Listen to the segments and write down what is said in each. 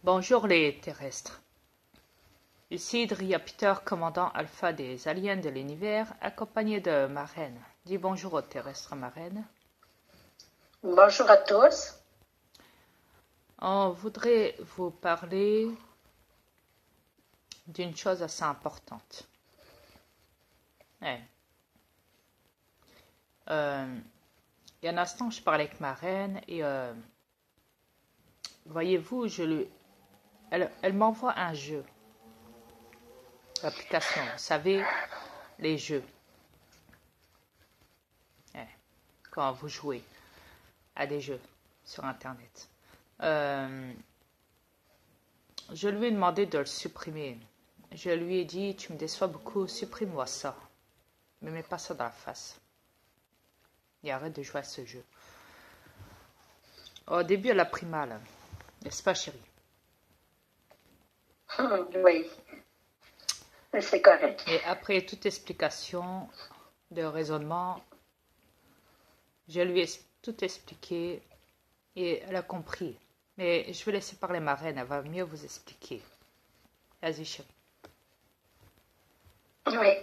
Bonjour les terrestres. Ici Dria Peter, commandant alpha des aliens de l'univers, accompagné de ma reine. Dis bonjour aux terrestres, ma reine. Bonjour à tous. On voudrait vous parler d'une chose assez importante. Ouais. Il y a un instant, je parlais avec ma reine et voyez-vous, elle m'envoie un jeu. L'application, vous savez, les jeux. Ouais. Quand vous jouez à des jeux sur Internet. Je lui ai demandé de le supprimer. Je lui ai dit, tu me déçois beaucoup, supprime-moi ça. Ne me mets pas ça dans la face. Et arrête de jouer à ce jeu. Au début, elle a pris mal. N'est-ce pas, chérie? Oui, c'est correct. Et après toute explication de raisonnement, je lui ai tout expliqué et elle a compris. Mais je vais laisser parler ma reine, elle va mieux vous expliquer. Vas-y, chérie. Oui.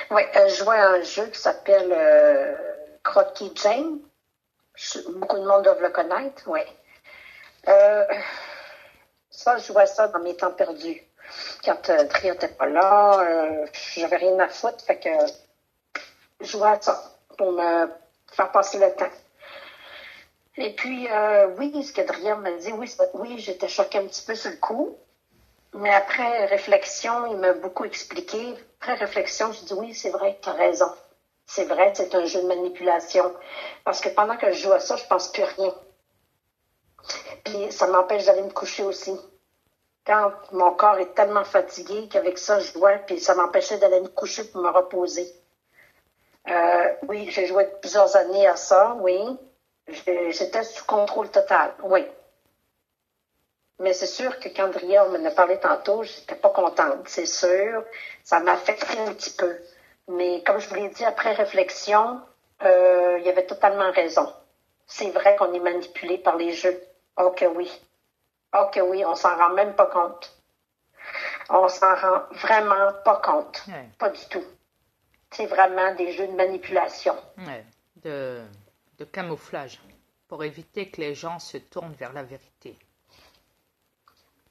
Oui, je joue à un jeu qui s'appelle Crocky Jane. Beaucoup de monde doivent le connaître, oui. Ça, je jouais à ça dans mes temps perdus. Quand Tria n'était pas là, j'avais rien à foutre, fait que je jouais à ça pour me faire passer le temps. Et puis, oui, ce que Dria m'a dit, oui, j'étais choquée un petit peu sur le coup. Mais après réflexion, il m'a beaucoup expliqué. Après réflexion, je dis oui, c'est vrai, tu as raison. C'est vrai, c'est un jeu de manipulation. Parce que pendant que je joue à ça, je pense plus rien. Puis ça m'empêche d'aller me coucher aussi. Quand mon corps est tellement fatigué qu'avec ça, je jouais, puis ça m'empêchait d'aller me coucher pour me reposer. Oui, j'ai joué plusieurs années à ça, oui. J'étais sous contrôle total, oui. Mais c'est sûr que quand Dria m'en a parlé tantôt, j'étais pas contente, c'est sûr. Ça m'a affecté un petit peu. Mais comme je vous l'ai dit, après réflexion, il avait totalement raison. C'est vrai qu'on est manipulé par les jeux. Oh que oui. Oh que oui, on s'en rend même pas compte. On s'en rend vraiment pas compte. Ouais. Pas du tout. C'est vraiment des jeux de manipulation. Ouais. De camouflage. Pour éviter que les gens se tournent vers la vérité.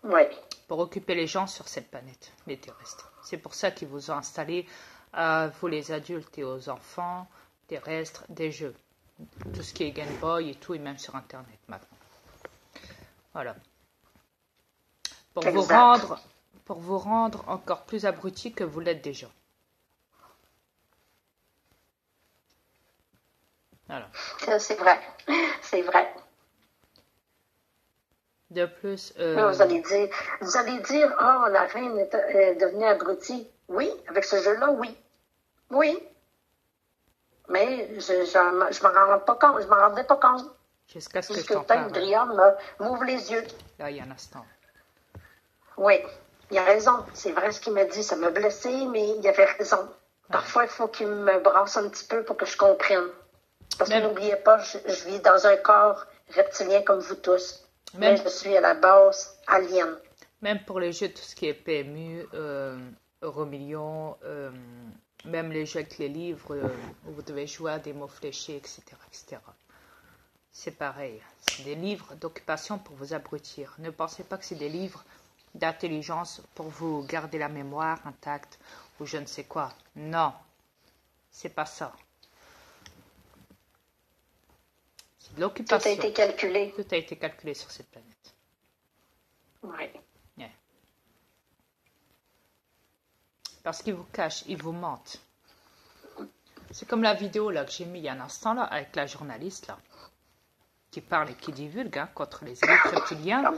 Oui. Pour occuper les gens sur cette planète, les terrestres. C'est pour ça qu'ils vous ont installé, vous les adultes et aux enfants terrestres, des jeux. Tout ce qui est Game Boy et tout, et même sur Internet maintenant. Voilà. Pour vous rendre encore plus abruti que vous l'êtes déjà. Voilà. C'est vrai. C'est vrai. De plus, Vous allez dire, oh, la reine est devenue abrutie. Oui, avec ce jeu-là, oui. Oui. Mais je m'en rendais pas compte. Je m'en rendais pas compte. jusqu'à ce que je Jusque t'en peut-être parle. Dria m'ouvre les yeux. Là, il y a un instant. Oui, il a raison. C'est vrai ce qu'il m'a dit. Ça m'a blessé, mais il avait raison. Parfois, il faut qu'il me brasse un petit peu pour que je comprenne. Parce que n'oubliez pas, je vis dans un corps reptilien comme vous tous. Mais je suis à la base alien. Même pour les jeux, tout ce qui est PMU, Euromillion, même les jeux avec les livres, où vous devez jouer à des mots fléchés, etc. etc. C'est pareil. C'est des livres d'occupation pour vous abrutir. Ne pensez pas que c'est des livres d'intelligence pour vous garder la mémoire intacte ou je ne sais quoi. Non, c'est pas ça. C'est de l'occupation. Tout a été calculé. Tout a été calculé sur cette planète. Oui. Yeah. Parce qu'ils vous cachent, ils vous mentent. C'est comme la vidéo là que j'ai mis il y a un instant là avec la journaliste là qui parle et qui divulgue contre les élites reptiliens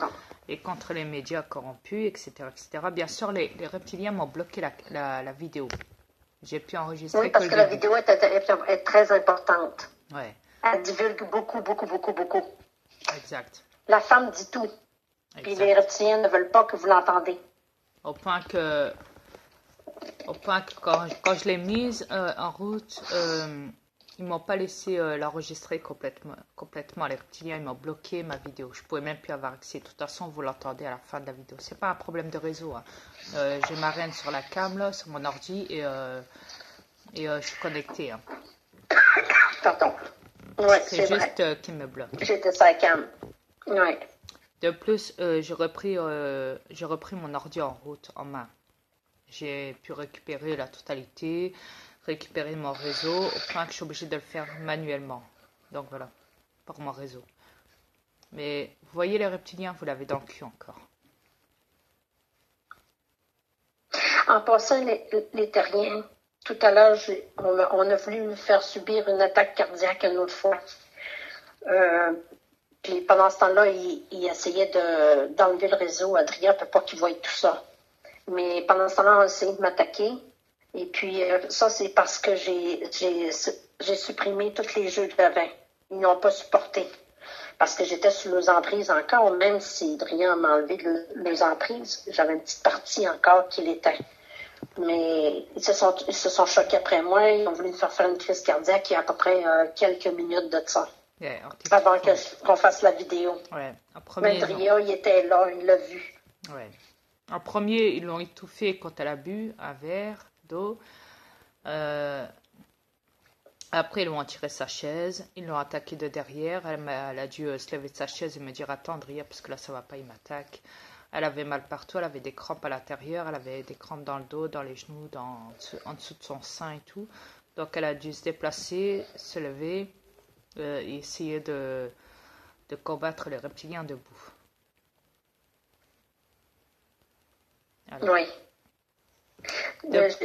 et contre les médias corrompus, etc. etc. Bien sûr, les reptiliens m'ont bloqué la vidéo. J'ai pu enregistrer. Oui, parce que la vidéo est très importante. Ouais. Elle divulgue beaucoup, beaucoup, beaucoup, beaucoup. Exact. La femme dit tout. Exact. Puis les reptiliens ne veulent pas que vous l'entendez. Au point que quand je l'ai mise en route, ils m'ont pas laissé l'enregistrer complètement. Les reptiliens, ils m'ont bloqué ma vidéo. Je pouvais même plus avoir accès. De toute façon, vous l'entendez à la fin de la vidéo. C'est pas un problème de réseau. Hein. J'ai ma reine sur la cam, là, sur mon ordi, et je suis connectée. Hein. Pardon. Ouais, c'est juste qu'ils me bloquent. J'étais sur la cam. Ouais. De plus, j'ai repris mon ordi en route, en main. J'ai pu récupérer la totalité, récupérer mon réseau, au point que je suis obligée de le faire manuellement. Donc voilà, pour mon réseau. Mais vous voyez les reptiliens, vous l'avez dans le cul encore. En passant, les terriens, tout à l'heure, on a voulu me faire subir une attaque cardiaque une autre fois. Puis pendant ce temps-là, il essayait d'enlever le réseau. Adrien ne peut pas qu'il voie tout ça. Mais pendant ce temps-là, on a essayé de m'attaquer. Et puis ça, c'est parce que j'ai supprimé tous les jeux que j'avais. Ils n'ont pas supporté. Parce que j'étais sous les emprises encore, même si Adrien m'a enlevé les emprises, j'avais une petite partie encore qui l'était. Mais ils se sont choqués après moi. Ils ont voulu me faire une crise cardiaque il y a à peu près quelques minutes de ça. Yeah, avant qu'on fasse la vidéo. Ouais, en premier, Adrien, il était là, il l'a vu. Ouais. En premier, ils l'ont étouffé quand elle a bu un verre d'eau. Après, ils l'ont tiré sa chaise. Ils l'ont attaqué de derrière. Elle a dû se lever de sa chaise et me dire « Attends, Adrien, parce que là, ça va pas, il m'attaque. » Elle avait mal partout. Elle avait des crampes à l'intérieur. Elle avait des crampes dans le dos, dans les genoux, en dessous de son sein et tout. Donc, elle a dû se déplacer, se lever et essayer de combattre les reptiliens debout. Alors, oui.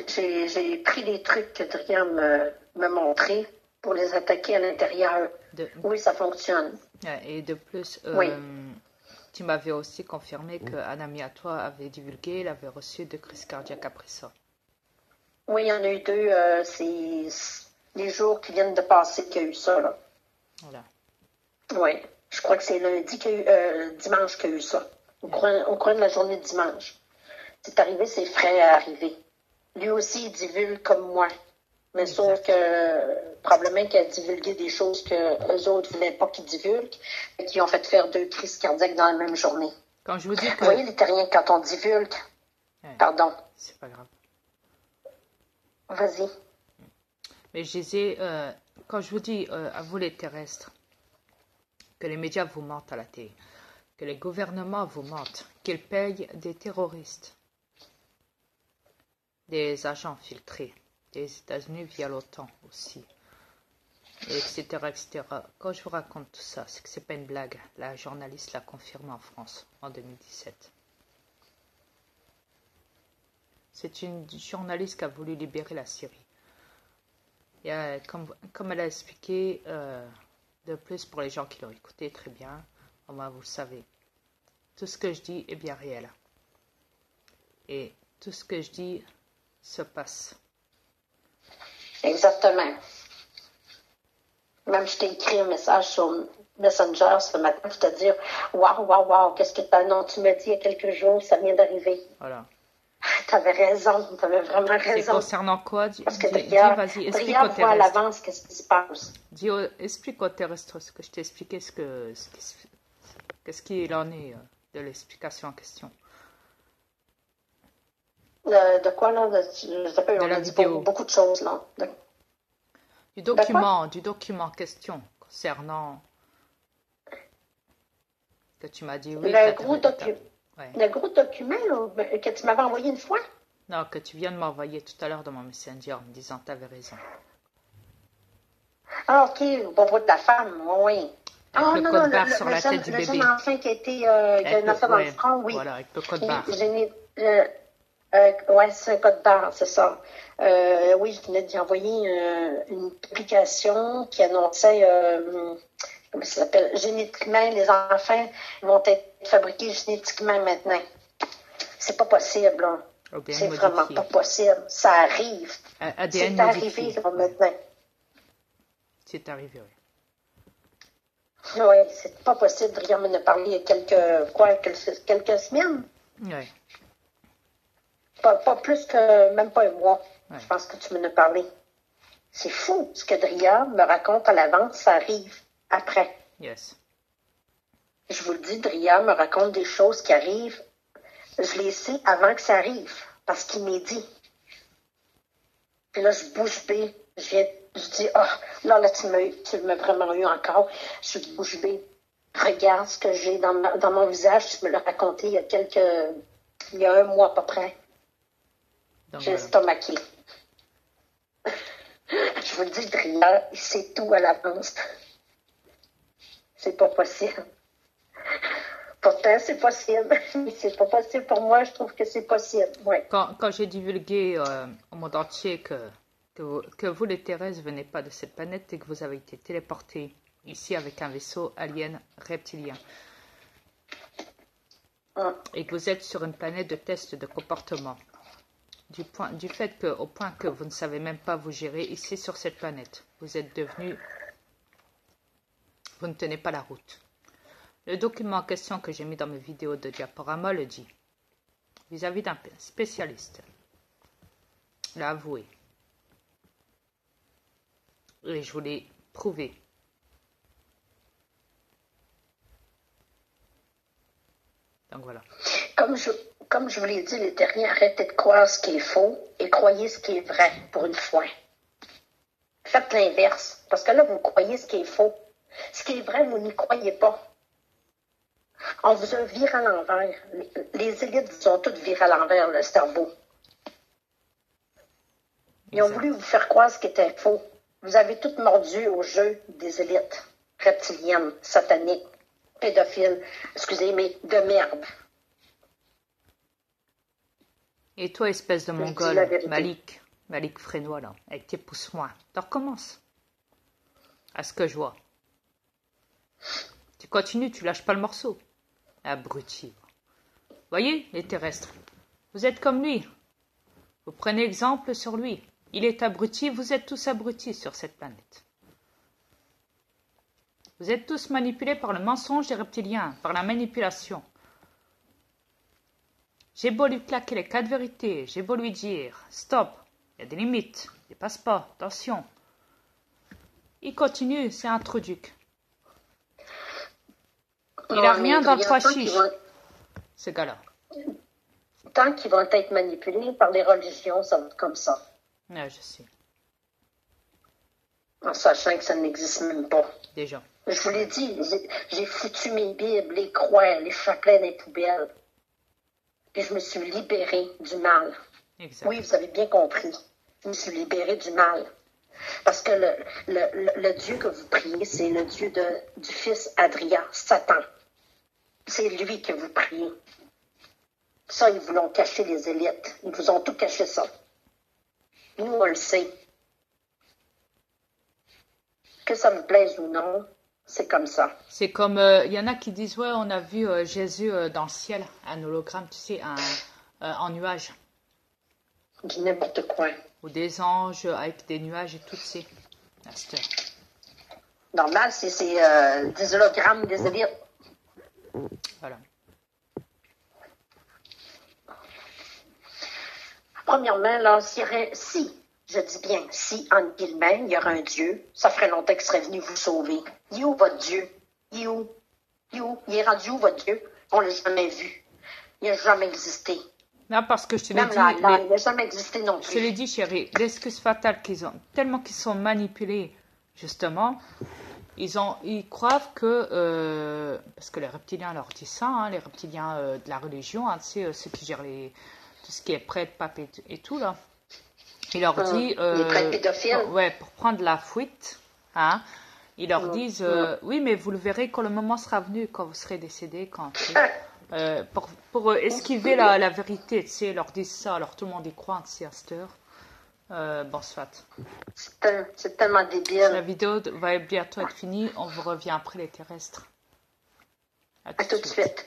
J'ai pris des trucs que Adrien me montrait pour les attaquer à l'intérieur. Oui, ça fonctionne. Et de plus, oui. Tu m'avais aussi confirmé qu'un ami à toi avait divulgué, il avait reçu 2 crises cardiaques après ça. Oui, il y en a eu 2. C'est les jours qui viennent de passer qu'il y a eu ça. Là. Voilà. Oui, je crois que c'est dimanche qu'il y a eu ça. Au cours de la journée de dimanche. C'est arrivé, c'est frais à arriver. Lui aussi, il divulgue comme moi. Mais exact. Sauf que probablement qu'il a divulgué des choses que eux autres ne voulaient pas qu'il divulgue et qui ont fait faire 2 crises cardiaques dans la même journée. Quand je vous dis que... Vous voyez, les terriens, quand on divulgue... Ouais, pardon. C'est pas grave. Vas-y. Mais je disais, quand je vous dis à vous les terrestres, que les médias vous mentent à la télé, que les gouvernements vous mentent, qu'ils payent des terroristes, des agents filtrés, des États-Unis via l'OTAN aussi, etc., etc. Quand je vous raconte tout ça, c'est que c'est pas une blague. La journaliste l'a confirmé en France en 2017. C'est une journaliste qui a voulu libérer la Syrie. Et comme elle a expliqué, de plus pour les gens qui l'ont écouté très bien, au moins vous le savez, tout ce que je dis est bien réel. Et tout ce que je dis se passe. Exactement. Même je t'ai écrit un message sur Messenger ce matin pour te dire « Waouh, qu'est-ce que tu m'as dit il y a quelques jours, ça vient d'arriver. » Voilà. T'avais raison, t'avais vraiment raison. C'est concernant quoi? Parce que dis, vas-y, explique au voit à l'avance qu'est-ce qui se passe. Explique au terrestre ce que je t'ai expliqué, qu'est-ce qu'il en est de l'explication en question. De quoi, là? De la vidéo. Beaucoup de choses, là. Du document en question concernant que tu m'as dit oui. Le gros document là, que tu m'avais envoyé une fois? Non, que tu viens de m'envoyer tout à l'heure dans mon Messenger en me disant que tu avais raison. Ah, ok, au propos de ta femme, oui. Avec le code barre sur la tête du bébé. Le jeune enfant qui a une affaire dans le front, oui. Voilà, avec le code barre. Oui, c'est un code barre, c'est ça. Oui, je venais d'y envoyer une publication qui annonçait, comment ça s'appelle, génétiquement, les enfants vont être fabriqués génétiquement maintenant. C'est pas possible, là. C'est vraiment pas possible. Ça arrive. C'est arrivé, là, maintenant. C'est arrivé, oui. Oui, c'est pas possible. Rien m'en a parlé il y a quelques semaines. Oui. Pas plus que, même pas un mois. Ouais. Je pense que tu m'en as parlé. C'est fou. Ce que Dria me raconte à l'avance, ça arrive après. Yes. Je vous le dis, Dria me raconte des choses qui arrivent. Je les sais avant que ça arrive, parce qu'il m'est dit. Puis là, je bouge bée. Je dis, là, tu m'as vraiment eu encore. Je suis bouche bée. Regarde ce que j'ai dans mon visage. Tu me l'as raconté il y a un mois à peu près. J'ai estomaqué. Je vous le dis, Dria, il sait tout à l'avance. C'est pas possible. Pourtant, c'est possible. Mais c'est pas possible pour moi. Je trouve que c'est possible. Ouais. Quand j'ai divulgué au monde entier que vous, les Thérèse, venez pas de cette planète et que vous avez été téléportés ici avec un vaisseau alien reptilien. Et que vous êtes sur une planète de test de comportement. Du fait qu'au point que vous ne savez même pas vous gérer ici sur cette planète, vous êtes devenu... Vous ne tenez pas la route. Le document en question que j'ai mis dans mes vidéos de diaporama le dit. Vis-à-vis d'un spécialiste. L'a avoué. Et je vous l'ai prouvé. Donc voilà. Comme je vous l'ai dit, les terriens, arrêtez de croire ce qui est faux et croyez ce qui est vrai pour une fois. Faites l'inverse, parce que là, vous croyez ce qui est faux. Ce qui est vrai, vous n'y croyez pas. On vous a viré à l'envers. Les élites vous ont toutes viré à l'envers, le cerveau. Ils ont voulu vous faire croire ce qui était faux. Vous avez toutes mordu au jeu des élites reptiliennes, sataniques, pédophiles, excusez-moi, de merde. Et toi, espèce de mongol, Malik Frénois, là, avec tes pouces-moi, tu recommences. À ce que je vois. Tu continues, tu lâches pas le morceau. Abruti. Voyez, les terrestres, vous êtes comme lui. Vous prenez exemple sur lui. Il est abruti, vous êtes tous abrutis sur cette planète. Vous êtes tous manipulés par le mensonge des reptiliens, par la manipulation. J'ai beau lui claquer les 4 vérités, j'ai beau lui dire « Stop, il y a des limites, dépasse pas, attention ». Il continue, c'est un truc. Il n'a rien dans le pois chiche, ce gars-là. Tant qu'ils vont être manipulés par les religions, ça va être comme ça. Ouais, je sais. En sachant que ça n'existe même pas. Déjà. Je vous l'ai dit, j'ai foutu mes bibles, les croix, les chapelets dans les poubelles. Et je me suis libérée du mal. Exact. Oui, vous avez bien compris. Je me suis libérée du mal. Parce que le Dieu que vous priez, c'est le Dieu du fils Adrien, Satan. C'est lui que vous priez. Ça, ils vous l'ont caché, les élites. Ils vous ont tout caché, ça. Nous, on le sait. Que ça me plaise ou non, c'est comme ça. C'est comme, il y en a qui disent, ouais, on a vu Jésus dans le ciel, un hologramme, tu sais, en nuage. Du n'importe quoi. Ou des anges avec des nuages et tout, tu sais. Normal, c'est des hologrammes des élites. Voilà. Premièrement, là, si, je dis bien, si, en guillemets, il y aurait un Dieu, ça ferait longtemps qu'il serait venu vous sauver. Il est où votre Dieu? Il est où? Il est rendu où votre Dieu? On ne l'a jamais vu. Il n'a jamais existé. Non, parce que je te l'ai dit. Il n'a jamais existé non plus. Je te l'ai dit, chérie, l'excuse fatale qu'ils ont, tellement qu'ils sont manipulés, justement, ils croient que, parce que les reptiliens leur disent ça, hein, les reptiliens de la religion, hein, tu sais, ceux qui gèrent tout ce qui est prêtre, pape et tout, là. Il leur dit... les prêtres pédophiles. Ouais, pour prendre la fuite, hein, ils leur disent, oui, mais vous le verrez quand le moment sera venu, quand vous serez décédé, quand... pour esquiver la vérité, tu sais, ils leur disent ça, alors tout le monde y croit, tu sais, à cette heure. Bon, soit. C'est tellement débile. La vidéo va bientôt être finie, on vous revient après les terrestres. À tout de suite.